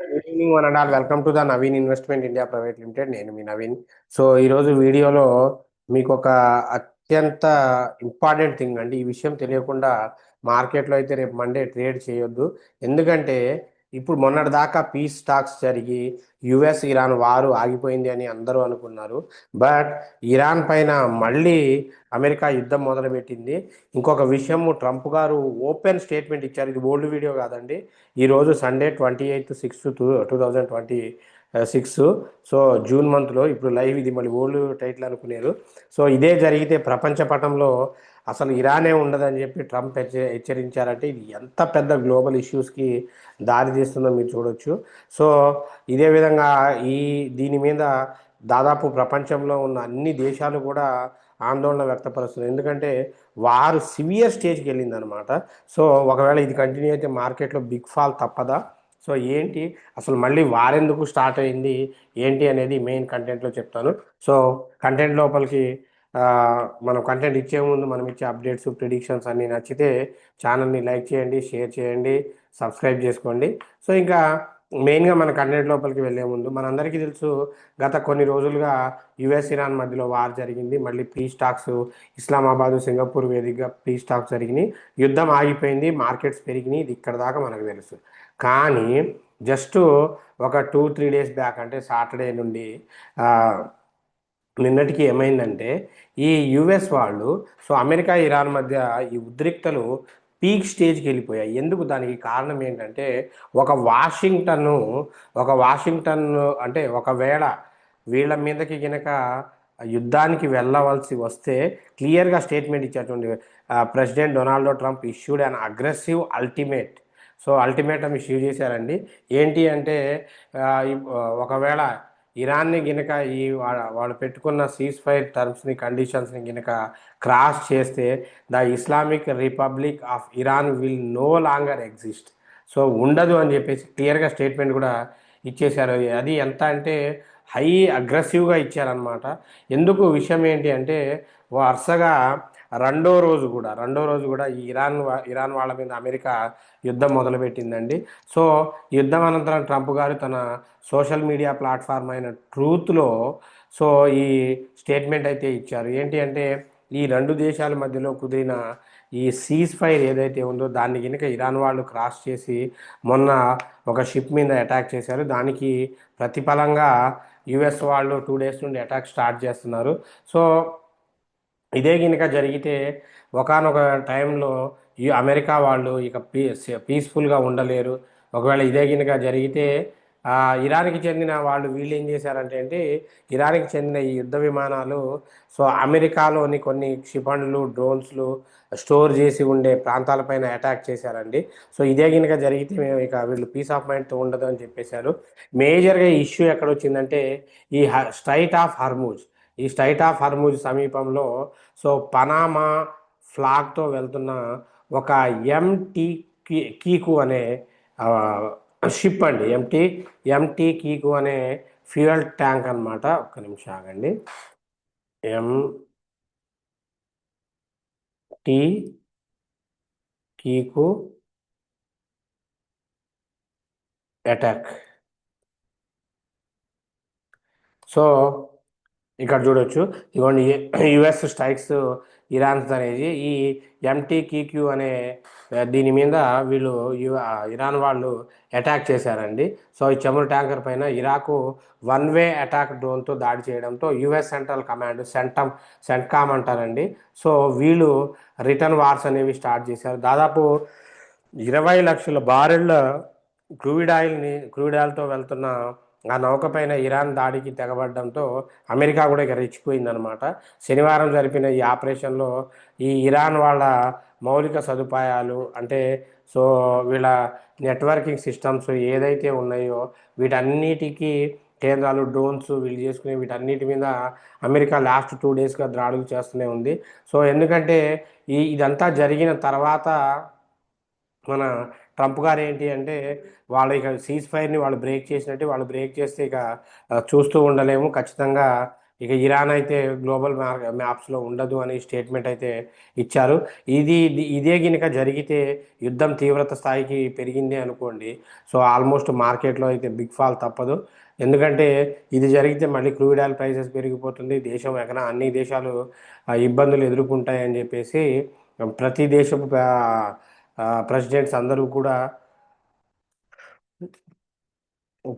Good evening one and all. Welcome to the Naveen investment India private limited. నేను మీ Naveen. So ఈరోజు వీడియోలో మీకు ఒక అత్యంత ఇంపార్టెంట్ థింగ్ అండి. ఈ విషయం తెలియకుండా మార్కెట్లో అయితే రేపు మండే ట్రేడ్ చేయొద్దు. ఎందుకంటే ఇప్పుడు మొన్నటి దాకా పీస్ టాక్స్ జరిగి యుఎస్ ఇరాన్ వారు ఆగిపోయింది అని అందరూ అనుకున్నారు. బట్ ఇరాన్ పైన మళ్ళీ అమెరికా యుద్ధం మొదలుపెట్టింది. ఇంకొక విషయం, ట్రంప్ గారు ఓపెన్ స్టేట్మెంట్ ఇచ్చారు. ఇది ఓల్డ్ వీడియో కాదండి. ఈరోజు సండే 28/6/2026. సో జూన్ మంత్లో ఇప్పుడు లైవ్, ఇది మళ్ళీ ఓల్డ్ టైటిల్ అనుకునేరు. సో ఇదే జరిగితే ప్రపంచ పటంలో అసలు ఇరానే ఉండదని చెప్పి ట్రంప్ హెచ్చరించారంటే ఇది ఎంత పెద్ద గ్లోబల్ ఇష్యూస్కి దారి తీస్తుందో మీరు చూడొచ్చు. సో ఇదే విధంగా దీని మీద దాదాపు ప్రపంచంలో ఉన్న అన్ని దేశాలు కూడా ఆందోళన వ్యక్తపరుస్తుంది. ఎందుకంటే వారు సివియర్ స్టేజ్కి వెళ్ళిందనమాట. సో ఒకవేళ ఇది కంటిన్యూ అయితే మార్కెట్లో బిగ్ ఫాల్ తప్పదా? సో ఏంటి అసలు మళ్ళీ వారెందుకు స్టార్ట్ అయింది ఏంటి అనేది మెయిన్ కంటెంట్లో చెప్తాను. సో కంటెంట్ లోపలికి మనం కంటెంట్ ఇచ్చే ముందు మనం ఇచ్చే అప్డేట్స్, ప్రిడిక్షన్స్ అన్నీ నచ్చితే ఛానల్ని లైక్ చేయండి, షేర్ చేయండి, సబ్స్క్రైబ్ చేసుకోండి. సో ఇంకా మెయిన్గా మన కంటెంట్ లోపలికి వెళ్ళే ముందు మనందరికీ తెలుసు, గత కొన్ని రోజులుగా యుఎస్ ఇరాన్ మధ్యలో వార్ జరిగింది. మళ్ళీ పీస్ టాక్స్ ఇస్లామాబాదు, సింగపూర్ వేదికగా పీస్ టాక్స్ జరిగినాయి. యుద్ధం ఆగిపోయింది, మార్కెట్స్ పెరిగినాయి. ఇది ఇక్కడ దాకా మనకు తెలుసు. కానీ జస్ట్ ఒక 2-3 డేస్ బ్యాక్, అంటే సాటర్డే నుండి నిన్నటికి ఏమైందంటే ఈ యుఎస్ వాళ్ళు, సో అమెరికా ఇరాన్ మధ్య ఈ ఉద్రిక్తలు పీక్ స్టేజ్కి వెళ్ళిపోయాయి. ఎందుకు? దానికి కారణం ఏంటంటే ఒక వాషింగ్టన్ అంటే ఒకవేళ వీళ్ళ మీదకి గనక యుద్ధానికి వెళ్ళవలసి వస్తే క్లియర్గా స్టేట్మెంట్ ఇచ్చేటువంటి ప్రెసిడెంట్ డొనాల్డ్ ట్రంప్ ఇష్యూడ్ అన్ aggressive ultimate. So ultimatum issue చేశారండి. ఏంటి అంటే ఒకవేళ ఇరాన్ని గినక వాళ్ళు పెట్టుకున్న సీజ్ ఫైర్ టర్మ్స్ని, కండిషన్స్ని గినక క్రాస్ చేస్తే the Islamic republic of Iran will know longer exist. So ఉండదు అని చెప్పేసి క్లియర్గా స్టేట్మెంట్ కూడా ఇచ్చేశారు. అది ఎంత అంటే హై అగ్రెసివ్గా ఇచ్చారనమాట. ఎందుకు విషయం ఏంటి అంటే వరుసగా రెండో రోజు కూడా ఈ ఇరాన్ వాళ్ళ మీద అమెరికా యుద్ధం మొదలుపెట్టిందండి. సో యుద్ధం అనంతరం ట్రంప్ గారు తన సోషల్ మీడియా ప్లాట్ఫామ్ అయిన ట్రూత్లో సో ఈ స్టేట్మెంట్ అయితే ఇచ్చారు. ఏంటి అంటే ఈ రెండు దేశాల మధ్యలో కుదిరిన ఈ సీజ్ ఫైర్ ఏదైతే ఉందో దాన్ని కనుక ఇరాన్ వాళ్ళు క్రాస్ చేసి మొన్న ఒక షిప్ మీద అటాక్ చేశారు. దానికి ప్రతిఫలంగా యుఎస్ వాళ్ళు 2 డేస్ నుండి అటాక్ స్టార్ట్ చేస్తున్నారు. సో ఇదే గినక జరిగితే ఒకానొక టైంలో ఈ అమెరికా వాళ్ళు ఇక పీస్ఫుల్గా ఉండలేరు. ఒకవేళ ఇదే గినక జరిగితే ఇరాన్కి చెందిన వీళ్ళు ఏం చేశారంటే ఇరాన్కి చెందిన ఈ యుద్ధ విమానాలు సో అమెరికాలోని కొన్ని క్షిపణులు, డ్రోన్స్లు స్టోర్ చేసి ఉండే ప్రాంతాలపైన అటాక్ చేశారండి. సో ఇదే గినక జరిగితే మేము ఇక వీళ్ళు పీస్ ఆఫ్ మైండ్తో ఉండదు అని చెప్పేశారు. మేజర్గా ఈ ఇష్యూ ఎక్కడ వచ్చిందంటే ఈ స్ట్రైట్ ఆఫ్ హర్మూజ్. ఈ స్ట్రైట్ ఆఫ్ హర్మూజ్ సమీపంలో సో పనామా ఫ్లాగ్తో వెళ్తున్న ఒక ఎంటీ కీకు అనే షిప్ అండి. ఎంటీ కీకు అనే ఫ్యూయల్ ట్యాంక్ అనమాట. ఒక్క నిమిషం ఆగండి. Empty కీకు attack. సో ఇక్కడ చూడొచ్చు, ఇదిగోండి యుఎస్ స్ట్రైక్స్ ఇరాన్స్ అనేది ఈ ఎంటీక్యూ అనే దీని మీద వీళ్ళు ఇరాన్ వాళ్ళు అటాక్ చేశారండి. సో ఈ చమురు ట్యాంకర్ పైన ఇరాకు వన్-వే అటాక్ డ్రోన్తో దాడి చేయడంతో యుఎస్ సెంట్రల్ కమాండ్ సెంట్కామ్ అంటారండి. సో వీళ్ళు రిటర్న్ వార్స్ అనేవి స్టార్ట్ చేశారు. దాదాపు 20 లక్షల బారెళ్ళ క్రూడ్ ఆయిల్తో వెళ్తున్న ఆ నౌక పైన ఇరాన్ దాడికి తెగబడడంతో అమెరికా కూడా ఇక రెచ్చిపోయిందనమాట. శనివారం జరిపిన ఈ ఆపరేషన్లో ఈ ఇరాన్ వాళ్ళ మౌలిక సదుపాయాలు, అంటే సో వీళ్ళ నెట్వర్కింగ్ సిస్టమ్స్ ఏదైతే ఉన్నాయో వీటన్నిటికీ కేంద్రాలు, డ్రోన్స్ వీళ్ళు చేసుకునే వీటన్నిటి మీద అమెరికా లాస్ట్ 2 డేస్గా దాడులు చేస్తూనే ఉంది. సో ఎందుకంటే ఇదంతా జరిగిన తర్వాత మన ట్రంప్ గారు ఏంటి అంటే వాళ్ళు ఇక సీజ్ ఫైర్ని వాళ్ళు బ్రేక్ చేసినట్టు, వాళ్ళు బ్రేక్ చేస్తే ఇక చూస్తూ ఉండలేము, ఖచ్చితంగా ఇక ఇరాన్ అయితే గ్లోబల్ మ్యాప్స్లో ఉండదు అని స్టేట్మెంట్ అయితే ఇచ్చారు. ఇదే గినక జరిగితే యుద్ధం తీవ్రత స్థాయికి పెరిగింది అనుకోండి, సో ఆల్మోస్ట్ మార్కెట్లో అయితే బిగ్ ఫాల్ తప్పదు. ఎందుకంటే ఇది జరిగితే మళ్ళీ క్రూడ్ ఆయిల్ ప్రైసెస్ పెరిగిపోతుంది, దేశం అన్ని దేశాలు ఇబ్బందులు ఎదుర్కొంటాయని చెప్పేసి ప్రతి దేశపు ప్రెసిడెంట్స్ అందరూ కూడా,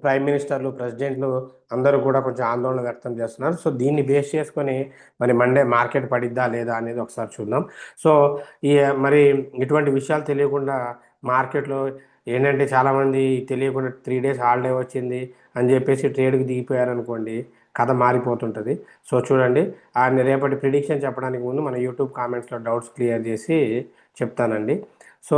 ప్రైమ్ మినిస్టర్లు, ప్రెసిడెంట్లు అందరూ కూడా కొంచెం ఆందోళన వ్యక్తం చేస్తున్నారు. సో దీన్ని బేస్ చేసుకొని మరి మండే మార్కెట్ పడిద్దా లేదా అనేది ఒకసారి చూద్దాం. సో ఈ మరి ఇటువంటి విషయాలు తెలియకుండా మార్కెట్లో ఏంటంటే చాలామంది తెలియకుండా 3 days హాలిడే వచ్చింది అని చెప్పేసి ట్రేడ్కి దిగిపోయారనుకోండి, కథ మారిపోతుంటుంది. సో చూడండి, రేపటి ప్రిడిక్షన్ చెప్పడానికి ముందు మన యూట్యూబ్ కామెంట్స్లో డౌట్స్ క్లియర్ చేసి చెప్తానండి. సో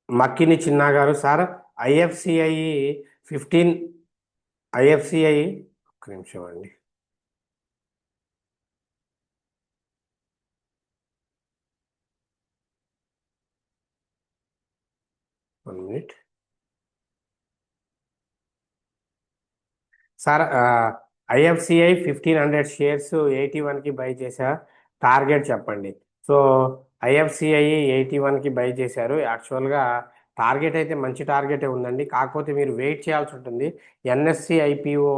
మక్కిని చిన్నా గారు, సార్ ఐఎఫ్సిఐ 15 ఐఎఫ్సిఐ ఒక్క నిమిషం అండి, 1 minute. సార్ ఐఎఫ్సిఐ 1500 షేర్స్ 81కి బై చేశా, టార్గెట్ చెప్పండి. సో ఐఎఫ్సిఐ 81కి బై చేశారు. యాక్చువల్గా టార్గెట్ అయితే మంచి టార్గెటే ఉందండి, కాకపోతే మీరు వెయిట్ చేయాల్సి ఉంటుంది. ఎన్ఎస్సి ఐపీఓ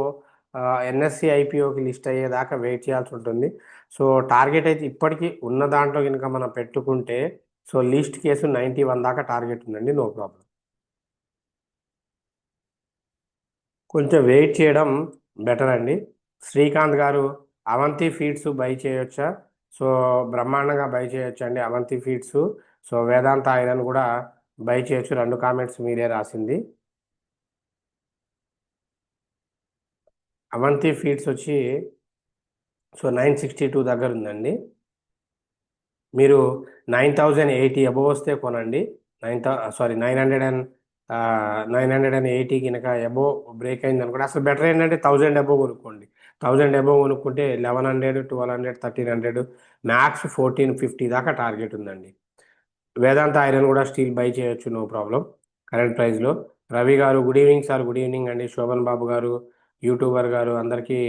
ఎన్ఎస్సి ఐపీఓకి లిస్ట్ అయ్యేదాకా వెయిట్ చేయాల్సి ఉంటుంది. సో టార్గెట్ అయితే ఇప్పటికీ ఉన్న దాంట్లో కనుక మనం పెట్టుకుంటే, సో లీస్ట్ కేసు 91 దాకా టార్గెట్ ఉందండి, నో ప్రాబ్లం. కొంచెం వెయిట్ చేయడం బెటర్ అండి. శ్రీకాంత్ గారు, అవంతి ఫీడ్స్ బై చేయొచ్చా? సో బ్రహ్మాండంగా బై చేయొచ్చు అండి అవంతి ఫీడ్స్. సో వేదాంత ఐరన్ కూడా బై చేయొచ్చు. 2 కామెంట్స్ మీరే రాసింది. అవంతి ఫీడ్స్ వచ్చి సో 962 దగ్గర ఉందండి. మీరు 9080 అబవ్ వస్తే కొనండి. 980 కనుక అబవ్ బ్రేక్ అయింది అనుకోండి. అసలు బెటర్ ఏంటంటే 1000 అబవ్ కొనుక్కోండి. 1000 అబవ్ కొనుక్కుంటే 1100, 1200, 1300, మ్యాక్స్ 1450 దాకా టార్గెట్ ఉందండి. వేదాంత ఐరన్ కూడా స్టీల్ బై చేయొచ్చు, నో ప్రాబ్లం కరెంట్ ప్రైస్లో. రవి గారు, good evening sir. Good evening అండి. శోభన్ బాబు గారు, యూట్యూబర్ గారు, అందరికీ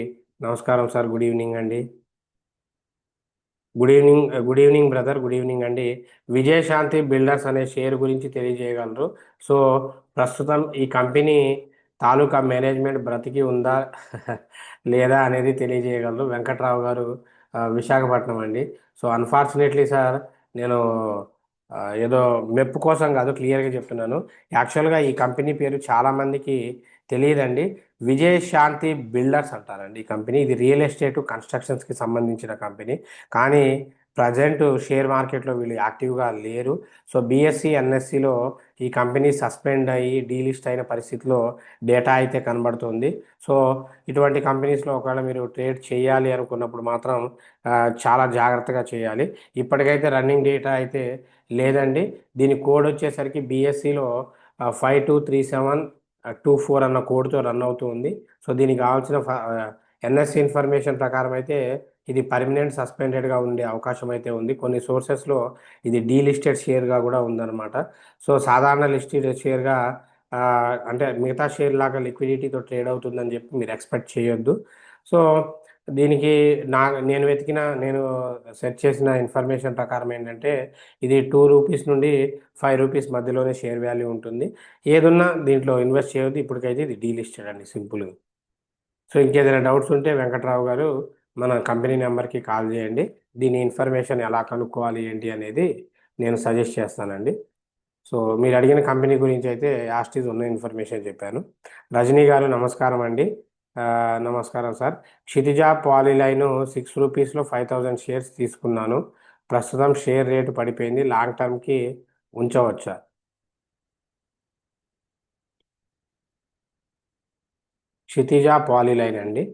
నమస్కారం సార్. గుడ్ ఈవినింగ్ అండి. Good evening brother. Good evening అండి. విజయశాంతి బిల్డర్స్ అనే షేర్ గురించి తెలియజేయగలరు? సో ప్రస్తుతం ఈ కంపెనీ తాలూకా మేనేజ్మెంట్ బ్రతికి ఉందా లేదా అనేది తెలియజేయగలరు? వెంకట్రావు గారు, విశాఖపట్నం అండి. సో అన్ఫార్చునేట్లీ సార్, నేను ఏదో మెప్పు కోసం కాదు, క్లియర్గా చెప్తున్నాను. యాక్చువల్గా ఈ కంపెనీ పేరు చాలామందికి తెలియదండి. విజయశాంతి బిల్డర్స్ అంటారండి ఈ కంపెనీ. ఇది రియల్ ఎస్టేట్ కన్స్ట్రక్షన్స్కి సంబంధించిన కంపెనీ. కానీ ప్రజెంట్ షేర్ మార్కెట్లో వీళ్ళు యాక్టివ్గా లేరు. సో బీఎస్సీ ఎన్ఎస్సిలో ఈ కంపెనీ సస్పెండ్ అయ్యి డీలిస్ట్ అయిన పరిస్థితిలో డేటా అయితే కనబడుతుంది. సో ఇటువంటి కంపెనీస్లో ఒకవేళ మీరు ట్రేడ్ చేయాలి అనుకున్నప్పుడు మాత్రం చాలా జాగ్రత్తగా చేయాలి. ఇప్పటికైతే రన్నింగ్ డేటా అయితే లేదండి. దీని కోడ్ వచ్చేసరికి బీఎస్సీలో 523724 అన్న కోడ్తో రన్ అవుతుంది. సో దీనికి కావాల్సిన ఎన్ఎస్సి ఇన్ఫర్మేషన్ ప్రకారం అయితే ఇది పర్మనెంట్ సస్పెండెడ్గా ఉండే అవకాశం అయితే ఉంది. కొన్ని సోర్సెస్లో ఇది డీలిస్టెడ్ షేర్గా కూడా ఉందన్నమాట. సో సాధారణ లిస్టెడ్ షేర్గా అంటే మిగతా షేర్ లాగా లిక్విడిటీతో ట్రేడ్ అవుతుందని చెప్పి మీరు ఎక్స్పెక్ట్ చేయొద్దు. సో దీనికి నేను సెర్చ్ చేసిన ఇన్ఫర్మేషన్ ప్రకారం ఏంటంటే, ఇది రూ. 2 నుండి రూ. 5 మధ్యలోనే షేర్ వాల్యూ ఉంటుంది. ఏదున్నా దీంట్లో ఇన్వెస్ట్ చేయొద్దు. ఇప్పటికైతే ఇది డీలిస్టెడ్ అండి, సింపుల్గా. సో ఇంకేదైనా డౌట్స్ ఉంటే వెంకట్రావు గారు మన కంపెనీ నెంబర్కి కాల్ చేయండి. దీని ఇన్ఫర్మేషన్ ఎలా కనుక్కోవాలి ఏంటి అనేది నేను సజెస్ట్ చేస్తానండి. సో మీరు అడిగిన కంపెనీ గురించి అయితే యాస్టీజ్ ఉన్న ఇన్ఫర్మేషన్ చెప్పాను. రజనీ గారు నమస్కారం అండి. నమస్కారం సార్. క్షితిజ పాలిలైన్ రూ. 6లో 5000 షేర్స్ తీసుకున్నాను. ప్రస్తుతం షేర్ రేటు పడిపోయింది, లాంగ్ టర్మ్కి ఉంచవచ్చా? క్షితిజ పాలిలైన్ అండి.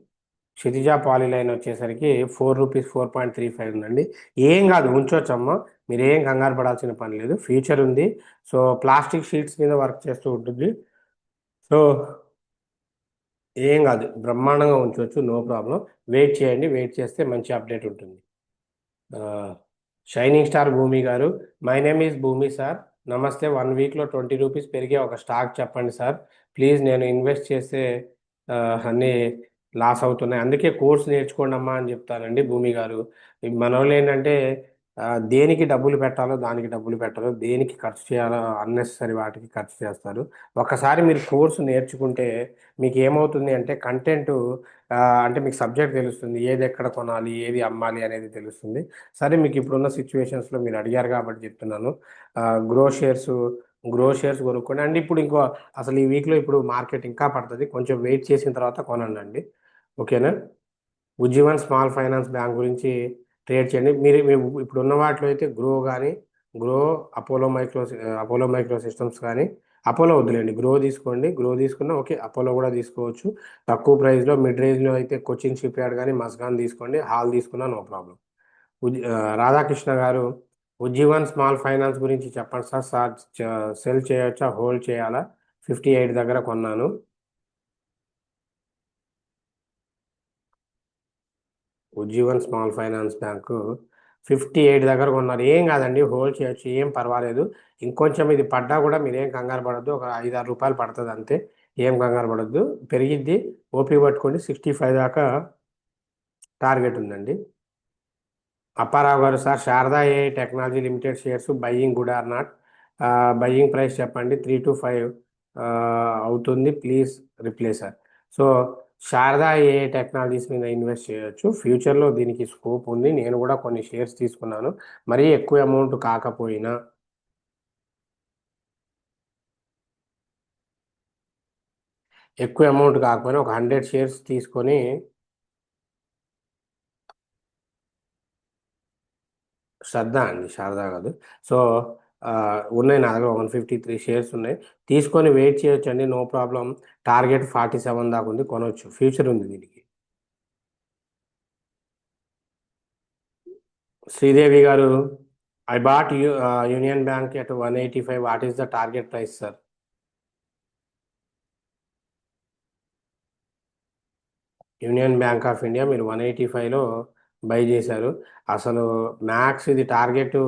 క్షితిజ పాలిలైన్ వచ్చేసరికి రూ. 4.35 ఉందండి. ఏం కాదు, ఉంచవచ్చమ్మా. మీరు ఏం కంగారు పడాల్సిన పని లేదు, ఫ్యూచర్ ఉంది. సో ప్లాస్టిక్ షీట్స్ మీద వర్క్ చేస్తూ ఉంటుంది. సో ఏం కాదు, బ్రహ్మాండంగా ఉంచవచ్చు, నో ప్రాబ్లం. వెయిట్ చేయండి, వెయిట్ చేస్తే మంచి అప్డేట్ ఉంటుంది. షైనింగ్ స్టార్ భూమి గారు, మై నేమ్ ఈజ్ భూమి సార్. నమస్తే. 1 వీక్లో 20 రూపీస్ పెరిగే ఒక స్టాక్ చెప్పండి సార్ ప్లీజ్. నేను ఇన్వెస్ట్ చేసే ఆ, అన్నీ లాస్ అవుతున్నాయి. అందుకే కోర్స్ నేర్చుకోండి అమ్మా అని చెప్తానండి భూమి గారు. ఈ మనోళ్ళు ఏంటంటే దేనికి డబ్బులు పెట్టాలో దానికి డబ్బులు పెట్టాలో, దేనికి ఖర్చు చేయాలో అన్నెసరీ వాటికి ఖర్చు చేస్తారు. ఒకసారి మీరు కోర్సు నేర్చుకుంటే మీకు ఏమవుతుంది అంటే కంటెంట్, అంటే మీకు సబ్జెక్ట్ తెలుస్తుంది, ఏది ఎక్కడ కొనాలి ఏది అమ్మాలి అనేది తెలుస్తుంది. సరే మీకు ఇప్పుడున్న సిచ్యువేషన్స్లో మీరు అడిగారు కాబట్టి చెప్తున్నాను. గ్రో షేర్స్ గ్రో షేర్స్ కొనుక్కోండి. అండ్ ఇప్పుడు ఇంకో అసలు ఈ వీక్లో ఇప్పుడు మార్కెట్ ఇంకా పడుతుంది, కొంచెం వెయిట్ చేసిన తర్వాత కొనండి అండి. ఓకేనా. ఉజ్జీవన్ స్మాల్ ఫైనాన్స్ బ్యాంక్ గురించి ట్రేడ్ చేయండి. మీరు ఇప్పుడు ఉన్న వాటిలో అయితే గ్రో కానీ, గ్రో, అపోలో మైక్రో సిస్టమ్స్ కానీ, అపోలో వద్దులేండి, గ్రో తీసుకోండి. గ్రో తీసుకున్నా ఓకే, అపోలో కూడా తీసుకోవచ్చు. తక్కువ ప్రైస్లో మిడ్ రేంజ్లో అయితే కొచ్చిన్ షిప్ యార్డ్ కానీ మస్గాన్ తీసుకోండి. హాల్ తీసుకున్నా నో ప్రాబ్లం. రాధాకృష్ణ గారు, ఉజ్జీవన్ స్మాల్ ఫైనాన్స్ గురించి చెప్పండి సార్. సెల్ చేయొచ్చా, హోల్డ్ చేయాలా? 58 దగ్గర కొన్నాను. ఉజ్జీవన్ స్మాల్ ఫైనాన్స్ బ్యాంకు 58 దగ్గర కొన్నారు. ఏం కాదండి, హోల్డ్ చేయొచ్చు, ఏం పర్వాలేదు. ఇంకొంచెం ఇది పడ్డా కూడా మీరేం కంగారు పడద్దు. ఒక 5-6 రూపాయలు పడుతుంది అంతే. ఏం కంగారు పడద్దు, పెరిగిద్ది. ఓపి పట్టుకోండి. 65 దాకా టార్గెట్ ఉందండి. అప్పారావు గారు, sir Sharada A technology limited shares buying good or not? Buying price చెప్పండి. 3 to 5 అవుతుంది, please reply sir. So Sharada A technologies మీద ఇన్వెస్ట్ చేయొచ్చు. ఫ్యూచర్లో దీనికి స్కోప్ ఉంది. నేను కూడా కొన్ని షేర్స్ తీసుకున్నాను, మరీ ఎక్కువ అమౌంట్ కాకపోయినా. ఒక 100 షేర్స్ తీసుకొని. శ్రద్ధ అండి, శారదా కాదు. సో ఆ, ఉన్నాయి నా దగ్గర 153 షేర్స్ ఉన్నాయి. తీసుకొని వెయిట్ చేయొచ్చండి, నో ప్రాబ్లం. టార్గెట్ 47 దాకా ఉంది, కొనవచ్చు, ఫ్యూచర్ ఉంది దీనికి. శ్రీదేవి గారు, I bought union bank at 185. What is the target price sir? Union bank of India మీరు 185లో బై చేశారు. అసలు మ్యాక్స్ ఇది టార్గెట్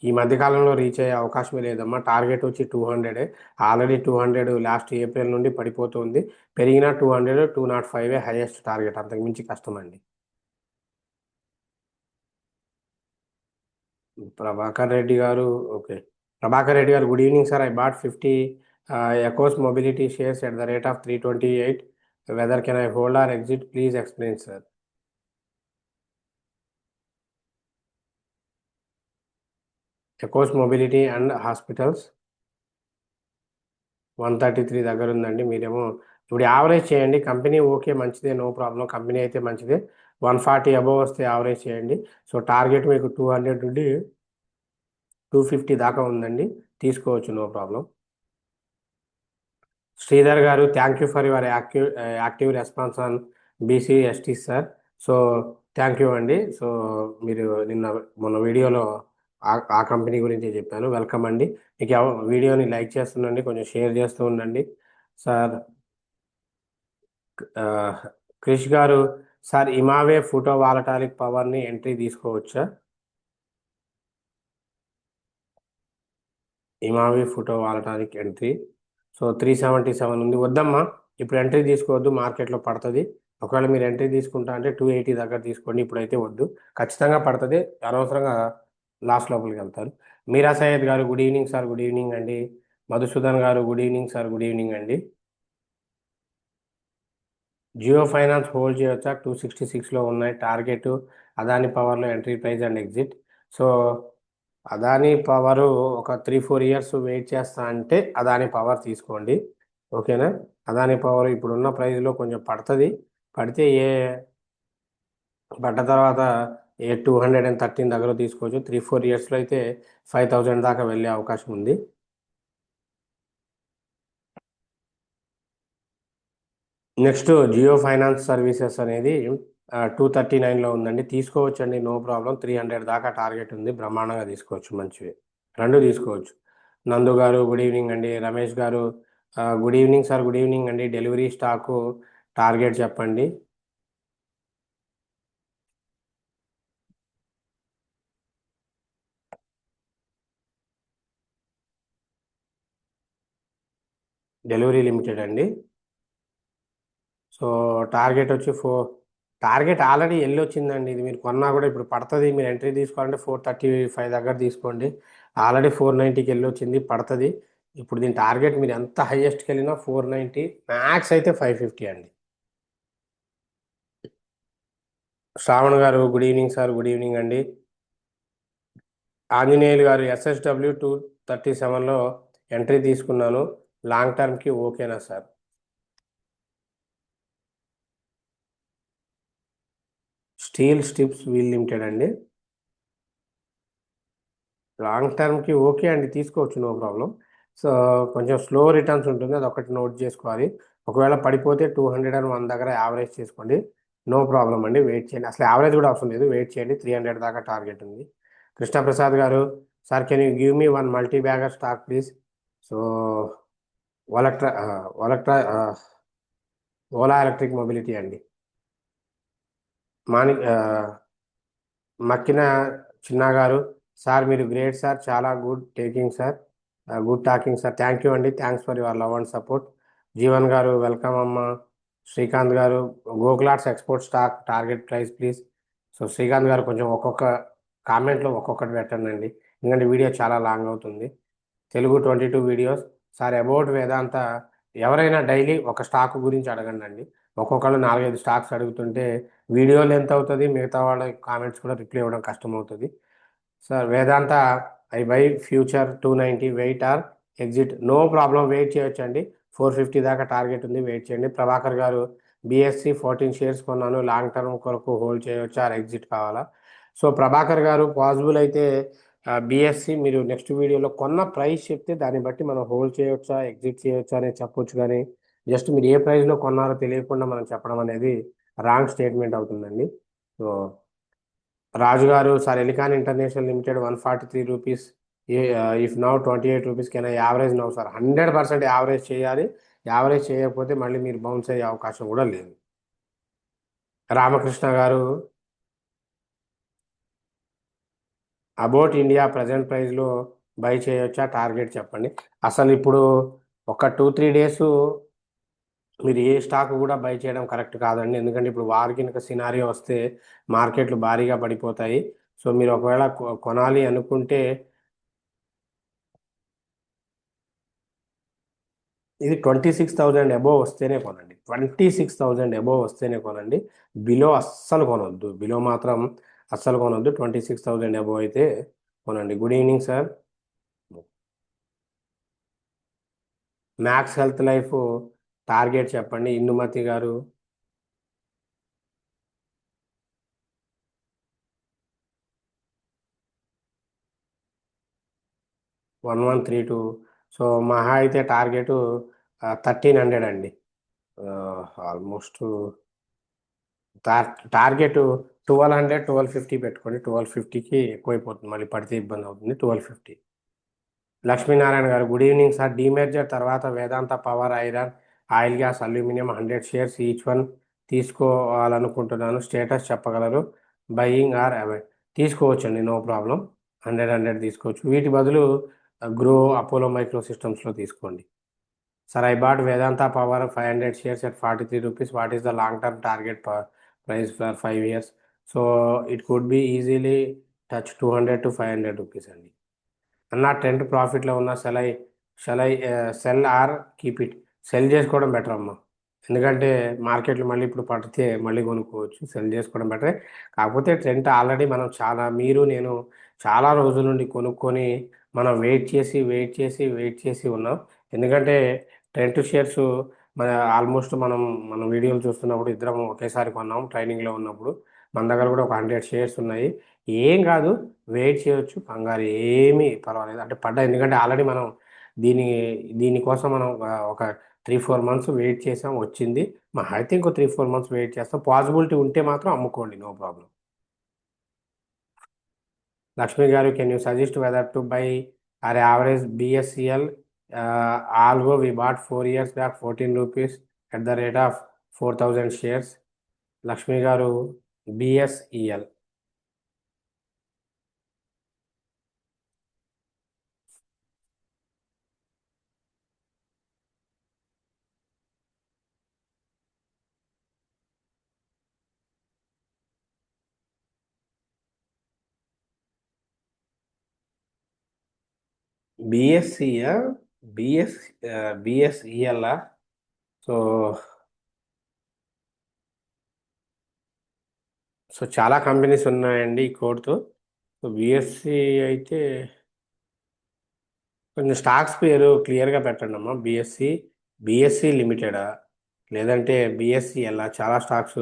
ఈ మధ్యకాలంలో రీచ్ అయ్యే అవకాశమే లేదమ్మా. టార్గెట్ వచ్చి 200. ఆల్రెడీ 200 లాస్ట్ ఏప్రిల్ నుండి పడిపోతుంది. పెరిగిన 200, 205 హైయెస్ట్ టార్గెట్, అంతకుమించి కష్టం అండి. ప్రభాకర్ రెడ్డి గారు, ఓకే. ప్రభాకర్ రెడ్డి గారు, good evening sir. I bought 50 Ecos mobility shares at the rate of 328. Whether can I hold or exit, please explain sir. Ecos mobility and hospitals 133 దగ్గర ఉందండి. మీరేమో ఇప్పుడు యావరేజ్ చేయండి. కంపెనీ ఓకే, మంచిదే, నో ప్రాబ్లం. కంపెనీ అయితే మంచిదే. 140 above వస్తే average చేయండి. సో టార్గెట్ మీకు 200 నుండి 250 దాకా ఉందండి, తీసుకోవచ్చు, నో ప్రాబ్లం. శ్రీధర్ గారు, thank you for your active response on BCST sir. So thank you అండి. సో మీరు మొన్న వీడియోలో ఆ కంపెనీ గురించి చెప్పాను. వెల్కమ్ అండి. మీకు వీడియోని లైక్ చేస్తుండండి, కొంచెం షేర్ చేస్తూ ఉండండి సార్. ఆ, క్రిష్ గారు, సార్ ఇమావే ఫోటో వాలటాలిక్ పవర్ని ఎంట్రీ తీసుకోవచ్చా? ఇమామి ఫోటో వాలటానికి ఎంట్రీ. సో 377 ఉంది, వద్దమ్మా. ఇప్పుడు ఎంట్రీ తీసుకోవద్దు, మార్కెట్లో పడుతుంది. ఒకవేళ మీరు ఎంట్రీ తీసుకుంటా అంటే 280 దగ్గర తీసుకోండి, ఇప్పుడైతే వద్దు. ఖచ్చితంగా పడుతుంది, అనవసరంగా లాస్ట్ లోపలికి వెళ్తారు. మీరా సయ్యద్ గారు, good evening sir. Good evening అండి. మధుసూదన్ గారు, good evening sir. Good evening అండి. జియో ఫైనాన్స్ హోల్డ్ చేయొచ్చా? 266లో ఉన్నాయి టార్గెట్. అదాని పవర్లో entry price and exit. So Adani power ఒక 3-4 ఇయర్స్ వెయిట్ చేస్తా అంటే అదాని పవర్ తీసుకోండి. ఓకేనా. అదాని పవర్ ఇప్పుడున్న ప్రైస్లో కొంచెం పడుతుంది. పడితే పడ్డ తర్వాత 213 దగ్గర తీసుకోవచ్చు. 3-4 ఇయర్స్లో అయితే 5000 దాకా వెళ్ళే అవకాశం ఉంది. నెక్స్ట్ జియో ఫైనాన్స్ సర్వీసెస్ అనేది 239లో ఉందండి, తీసుకోవచ్చండి, నో ప్రాబ్లం. 300 దాకా టార్గెట్ ఉంది, బ్రహ్మాండంగా తీసుకోవచ్చు, మంచివి. రెండు తీసుకోవచ్చు. నందు గారు, గుడ్ ఈవినింగ్ అండి. రమేష్ గారు, good evening sir. Good evening అండి. డెలివరీ స్టాకు టార్గెట్ చెప్పండి. డెలివరీ లిమిటెడ్ అండి. సో టార్గెట్ వచ్చి టార్గెట్ ఆల్రెడీ వెళ్ళి వచ్చిందండి. ఇది మీరు కొన్నా కూడా ఇప్పుడు పడుతుంది. మీరు ఎంట్రీ తీసుకోవాలంటే 435 దగ్గర తీసుకోండి. ఆల్రెడీ 490కి వెళ్ళి వచ్చింది, పడుతుంది. ఇప్పుడు దీని టార్గెట్ మీరు ఎంత హైయెస్ట్కి వెళ్ళినా 490, మ్యాక్స్ అయితే 550 అండి. శ్రావణ్ గారు good evening sir. Good evening అండి. ఆంజనేయులు గారు SSW 237లో ఎంట్రీ తీసుకున్నాను, లాంగ్ టర్మ్కి ఓకేనా sir? Steel strips wheel limited అండి. లాంగ్ టర్మ్కి ఓకే అండి, తీసుకోవచ్చు, నో ప్రాబ్లం. సో కొంచెం స్లో రిటర్న్స్ ఉంటుంది, అది ఒకటి నోట్ చేసుకోవాలి. ఒకవేళ పడిపోతే 201 దగ్గర యావరేజ్ చేసుకోండి, నో ప్రాబ్లం అండి. వెయిట్ చేయండి, అసలు యావరేజ్ కూడా అవసరం లేదు, వెయిట్ చేయండి. 300 దాకా టార్గెట్ ఉంది. కృష్ణప్రసాద్ గారు, sir can you give me one multi bagger stock please? So Olectra Olectra Ola electric mobility అండి. మాని మక్కిన చిన్న గారు, సార్ మీరు గ్రేట్ సార్, చాలా good taking sir, good talking sir. Thank you అండి, thanks for your love and support. Jeevan గారు వెల్కమ్ అమ్మ. శ్రీకాంత్ గారు, Gokaldas export stock target price please. So Srikanth గారు కొంచెం ఒక్కొక్క కామెంట్లో ఒక్కొక్కటి పెట్టండి అండి, ఎందుకంటే వీడియో చాలా లాంగ్ అవుతుంది. తెలుగు 22 వీడియోస్. సార్ అబౌట్ వేదాంత, ఎవరైనా డైలీ ఒక స్టాక్ గురించి అడగండి అండి. ఒక్కొక్కళ్ళు 4-5 స్టాక్స్ అడుగుతుంటే వీడియో లెంత్ అవుతుంది, మిగతా వాళ్ళ కామెంట్స్ కూడా రిప్లై ఇవ్వడం కష్టం అవుతుంది. Sir Vedanta, I buy future 290, wait or exit? No problem, wait చేయొచ్చు అండి. 450 దాకా టార్గెట్ ఉంది, వెయిట్ చేయండి. ప్రభాకర్ గారు, BSC 14 షేర్స్ కొన్నాను, లాంగ్ టర్మ్ కొరకు హోల్డ్ చేయొచ్చా ఆర్ ఎగ్జిట్ కావాలా? సో ప్రభాకర్ గారు, పాసిబుల్ అయితే BSC మీరు నెక్స్ట్ వీడియోలో కొన్న ప్రైస్ చెప్తే దాన్ని బట్టి మనం హోల్డ్ చేయొచ్చా ఎగ్జిట్ చేయొచ్చా అనేది చెప్పొచ్చు, కానీ జస్ట్ మీరు ఏ ప్రైస్లో కొన్నారో తెలియకుండా మనం చెప్పడం అనేది రాంగ్ స్టేట్మెంట్ అవుతుందండి. సో రాజు గారు, sir Elecon international limited 143 rupees, if now 28 rupees, can average now sir? 100% average చేయాలి. యావరేజ్ చేయకపోతే మళ్ళీ మీరు బౌన్స్ అయ్యే అవకాశం కూడా లేదు. రామకృష్ణ గారు, అబౌట్ ఇండియా ప్రజెంట్ ప్రైస్లో బై చేయొచ్చా, టార్గెట్ చెప్పండి. అసలు ఇప్పుడు ఒక 2-3 డేస్ మీరు ఏ స్టాక్ కూడా బై చేయడం కరెక్ట్ కాదండి, ఎందుకంటే ఇప్పుడు వార్ కింద సినారియో వస్తే మార్కెట్లు భారీగా పడిపోతాయి. సో మీరు ఒకవేళ కొనాలి అనుకుంటే ఇది 26,000 అబోవ్ వస్తేనే కొనండి, 26,000 అబోవ్ వస్తేనే కొనండి. బిలో అస్సలు కొనొద్దు, బిలో మాత్రం అస్సలు కొనొద్దు. 26,000 అబోవ్ అయితే కొనండి. Good evening sir. Max health life target చెప్పండి, ఇందుమతి గారు. 1132. సో మహా అయితే టార్గెట్ 1300 అండి. ఆల్మోస్ట్ టార్గెట్ 1250 పెట్టుకోండి. 1250కి ఎక్కువైపోతుంది, మళ్ళీ పడితే ఇబ్బంది అవుతుంది. 1250. లక్ష్మీనారాయణ గారు, గుడ్ ఈవినింగ్ సార్. డీమెర్జర్ తర్వాత Vedanta power, iron, oil, gas, aluminium 100 shares each one తీసుకోవాలనుకుంటున్నాను, స్టేటస్ చెప్పగలరు? Buying or avoid? తీసుకోవచ్చండి, నో ప్రాబ్లం. 100 తీసుకోవచ్చు. వీటి బదులు గ్రో, అపోలో మైక్రో సిస్టమ్స్లో తీసుకోండి. Sir I bought Vedanta power 500 shares at 43 rupees, what is the long term target price for 5 years? So it could be easily touch 200 to 500 rupees అండి. అన్న trend ప్రాఫిట్లో ఉన్న shall I cell are keep it? Sell చేసుకోవడం better అమ్మా, ఎందుకంటే మార్కెట్లు మళ్ళీ ఇప్పుడు పడితే మళ్ళీ కొనుక్కోవచ్చు. సెల్ చేసుకోవడం బెటరే. కాకపోతే ట్రెండ్ ఆల్రెడీ మనం చాలా, మీరు నేను చాలా రోజుల నుండి కొనుక్కొని మనం వెయిట్ చేసి ఉన్నాం. ఎందుకంటే ట్రెండ్ షేర్స్ మన ఆల్మోస్ట్ మనం వీడియోలు చూస్తున్నప్పుడు ఇద్దరం ఒకేసారి కొన్నాం ట్రైనింగ్లో ఉన్నప్పుడు. మన దగ్గర కూడా ఒక 100 షేర్స్ ఉన్నాయి. ఏం కాదు, వెయిట్ చేయొచ్చు, కంగారు ఏమీ పర్వాలేదు. అంటే పడ్డా, ఎందుకంటే ఆల్రెడీ మనం దీని దీనికోసం మనం ఒక 3-4 మంత్స్ వెయిట్ చేసాం, వచ్చింది. మా అయితే ఇంకో 3-4 మంత్స్ వెయిట్ చేస్తాం. పాసిబిలిటీ ఉంటే మాత్రం అమ్ముకోండి, నో ప్రాబ్లం. లక్ష్మి గారు, can you suggest whether to buy or average BSCL? Also we bought 4 years back 14 rupees at the rate of 4,000 shares. Lakshmi గారు, BSEL. బిఎస్సియా బిఎస్ బిఎస్ఈఎల్. సో సో చాలా కంపెనీస్ ఉన్నాయండి ఈ కోడ్తో. సో బిఎస్సి అయితే కొంచెం స్టాక్స్ పేరు క్లియర్గా పెట్టండి అమ్మా. బిఎస్సి లిమిటెడా, లేదంటే బిఎస్సి ఎలా, చాలా స్టాక్స్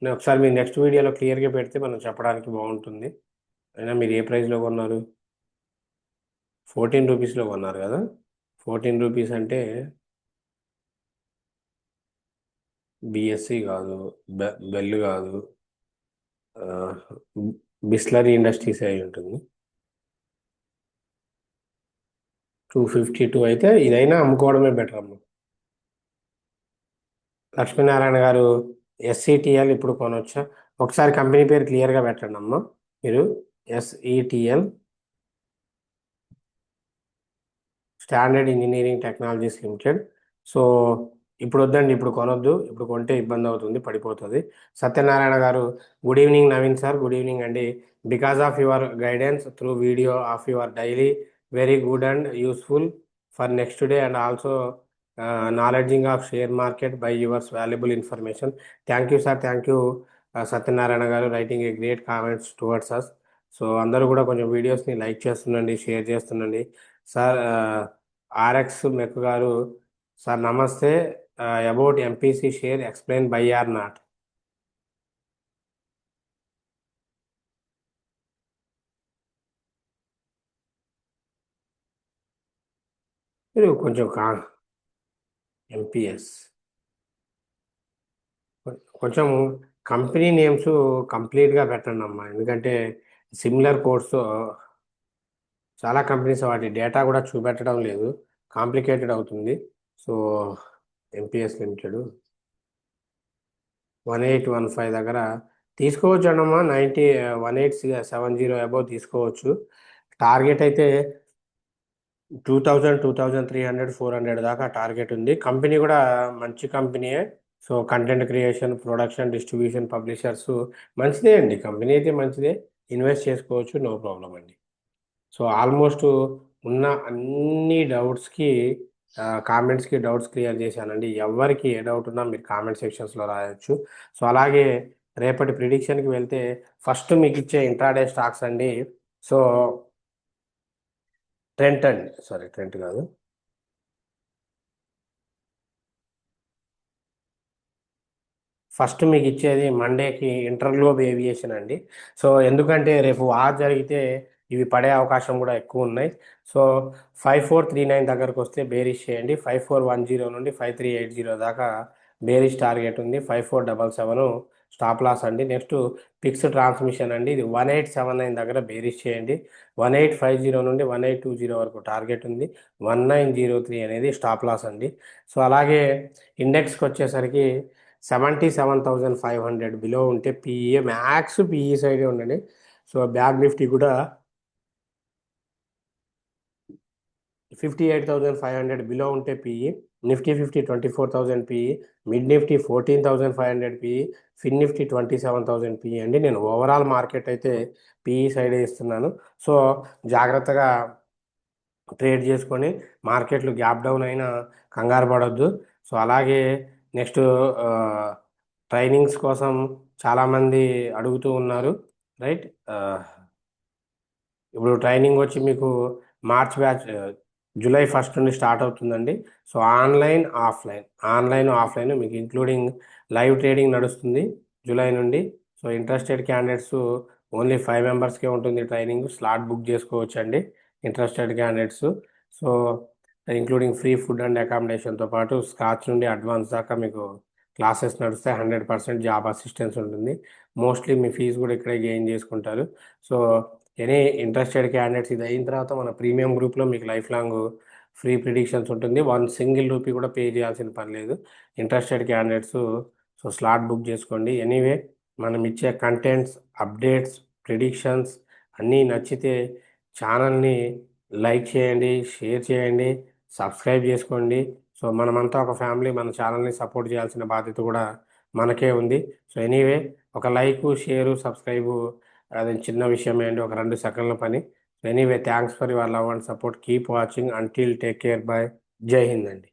నేను ఒకసారి మీరు నెక్స్ట్ వీడియోలో క్లియర్గా పెడితే మనం చెప్పడానికి బాగుంటుంది. అయినా మీరు ఏ ప్రైస్లో కొన్నారు? 14 రూపీస్లో కొన్నారు కదా. 14 రూపీస్ అంటే బిఎస్సి కాదు, బెల్ కాదు, ఆ, బిస్లరీ ఇండస్ట్రీస్ అయి ఉంటుంది. 252 అయితే ఇదైనా అమ్ముకోవడమే బెటర్ అమ్మ. లక్ష్మీనారాయణ గారు, ఎస్ఈటిఎల్ ఇప్పుడు కొనొచ్చా? ఒకసారి కంపెనీ పేరు క్లియర్గా పెట్టండి అమ్మ మీరు. SETL, standard engineering technologies limited. So ఇప్పుడు వద్దండి, ఇప్పుడు కొనొద్దు, ఇప్పుడు కొంటే ఇబ్బంది అవుతుంది, పడిపోతుంది. సత్యనారాయణ గారు, good evening Naveen sir, good evening అండి. Because of your guidance through video of your daily very good and useful for next day and also knowledging of share market by yours valuable information. Thank you sir, thank you Satyanarayana గారు, writing a great comments towards us. So అందరూ కూడా కొంచెం వీడియోస్ని like చేస్తుండండి, share చేస్తుండండి. Sir ఆర్ఎక్స్ మెక్ గారు, సార్ నమస్తే, about MPC share explain by are not. మీరు కొంచెం ఎంపీఎస్ కొంచెం కంపెనీ నేమ్స్ కంప్లీట్గా పెట్టండి అమ్మా, ఎందుకంటే సిమిలర్ కోడ్స్ చాలా కంపెనీస్ వాటి డేటా కూడా చూపెట్టడం లేదు, కాంప్లికేటెడ్ అవుతుంది. సో ఎంపీఎస్ లిమిటెడ్ 1815 దగ్గర తీసుకోవచ్చు అన్నమ్మా. 1870 అబౌవ్ తీసుకోవచ్చు. టార్గెట్ అయితే 2000, 2300, 400 దాకా టార్గెట్ ఉంది. కంపెనీ కూడా మంచి కంపెనీయే. So content creation, production, distribution, publishers మంచిదే అండి. కంపెనీ అయితే మంచిదే, ఇన్వెస్ట్ చేసుకోవచ్చు, నో ప్రాబ్లం అండి. సో ఆల్మోస్ట్ ఉన్న అన్ని డౌట్స్కి కామెంట్స్కి డౌట్స్ క్లియర్ చేశానండి. ఎవరికి ఏ డౌట్ ఉన్నా మీరు కామెంట్ సెక్షన్స్లో రాయొచ్చు. సో అలాగే రేపటి ప్రిడిక్షన్కి వెళ్తే ఫస్ట్ మీకు ఇచ్చే ఇంట్రాడే స్టాక్స్ అండి. సో ట్రెంట్ అండి, సారీ ట్రెంట్ కాదు, ఫస్ట్ మీకు ఇచ్చేది మండేకి ఇంటర్గ్లోబ్ ఏవియేషన్ అండి. సో ఎందుకంటే రేపు వార్ జరిగితే ఇవి పడే అవకాశం కూడా ఎక్కువ ఉన్నాయి. సో 5439 దగ్గరకు వస్తే బేరిష్ చేయండి. 5410 నుండి 5380 దాకా బేరిష్ టార్గెట్ ఉంది. 5477 స్టాప్ లాస్ అండి. నెక్స్ట్ పిక్స్ ట్రాన్స్మిషన్ అండి, ఇది 1879 దగ్గర బేరిష్ చేయండి. 1850 నుండి 1820 వరకు టార్గెట్ ఉంది. 1903 అనేది స్టాప్ లాస్ అండి. సో అలాగే ఇండెక్స్కి వచ్చేసరికి 77,500 బిలో ఉంటే పిఈఏ, మ్యాక్స్ పిఈ సైడే ఉండండి. సో బ్యాంక్ నిఫ్టీ కూడా 58,500 బిలో ఉంటే PE, Nifty 50 24,000 PE, mid Nifty 14,500 PE, fin Nifty 27,000 PE అండి. నేను ఓవరాల్ మార్కెట్ అయితే పిఈ సైడే ఇస్తున్నాను. సో జాగ్రత్తగా ట్రేడ్ చేసుకొని, మార్కెట్లు గ్యాప్ డౌన్ అయినా కంగారు పడొద్దు. సో అలాగే నెక్స్ట్ ట్రైనింగ్స్ కోసం చాలామంది అడుగుతూ ఉన్నారు, రైట్. ఇప్పుడు ట్రైనింగ్ వచ్చి మీకు మార్చ్ బ్యాచ్ జూలై 1 నుండి స్టార్ట్ అవుతుందండి. సో ఆన్లైన్ ఆఫ్లైన్, ఆఫ్లైన్ మీకు ఇంక్లూడింగ్ లైవ్ ట్రేడింగ్ నడుస్తుంది జూలై నుండి. సో ఇంట్రెస్టెడ్ క్యాండిడేట్స్ ఓన్లీ 5 మెంబర్స్కే ఉంటుంది ట్రైనింగ్. స్లాట్ బుక్ చేసుకోవచ్చు అండి interested candidates. So including free food and అకామిడేషన్తో పాటు స్క్రాచ్ నుండి అడ్వాన్స్ దాకా మీకు క్లాసెస్ నడుస్తాయి. 100% జాబ్ అసిస్టెన్స్ ఉంటుంది. మోస్ట్లీ మీ ఫీజు కూడా ఇక్కడే గెయిన్ చేసుకుంటారు. సో ఎనీ ఇంట్రెస్టెడ్ క్యాండిడేట్స్ ఇది అయిన తర్వాత మన ప్రీమియం గ్రూప్లో మీకు లైఫ్ లాంగ్ ఫ్రీ ప్రిడిక్షన్స్ ఉంటుంది. 1 సింగిల్ రూపీ కూడా పే చేయాల్సిన పని లేదు interested candidates. So slot book చేసుకోండి. ఎనీవే మనం ఇచ్చే కంటెంట్స్, అప్డేట్స్, ప్రిడిక్షన్స్ అన్నీ నచ్చితే ఛానల్ని లైక్ చేయండి, షేర్ చేయండి, సబ్స్క్రైబ్ చేసుకోండి. సో మనమంతా ఒక ఫ్యామిలీ, మన ఛానల్ని సపోర్ట్ చేయాల్సిన బాధ్యత కూడా మనకే ఉంది. సో ఎనీవే ఒక లైక్, షేరు, సబ్స్క్రైబు అది చిన్న విషయమే అండి, ఒక 2 సెకండ్ల పని. Anyway thanks for your love and support. Keep watching. Until take care. By. జై హింద్ అండి.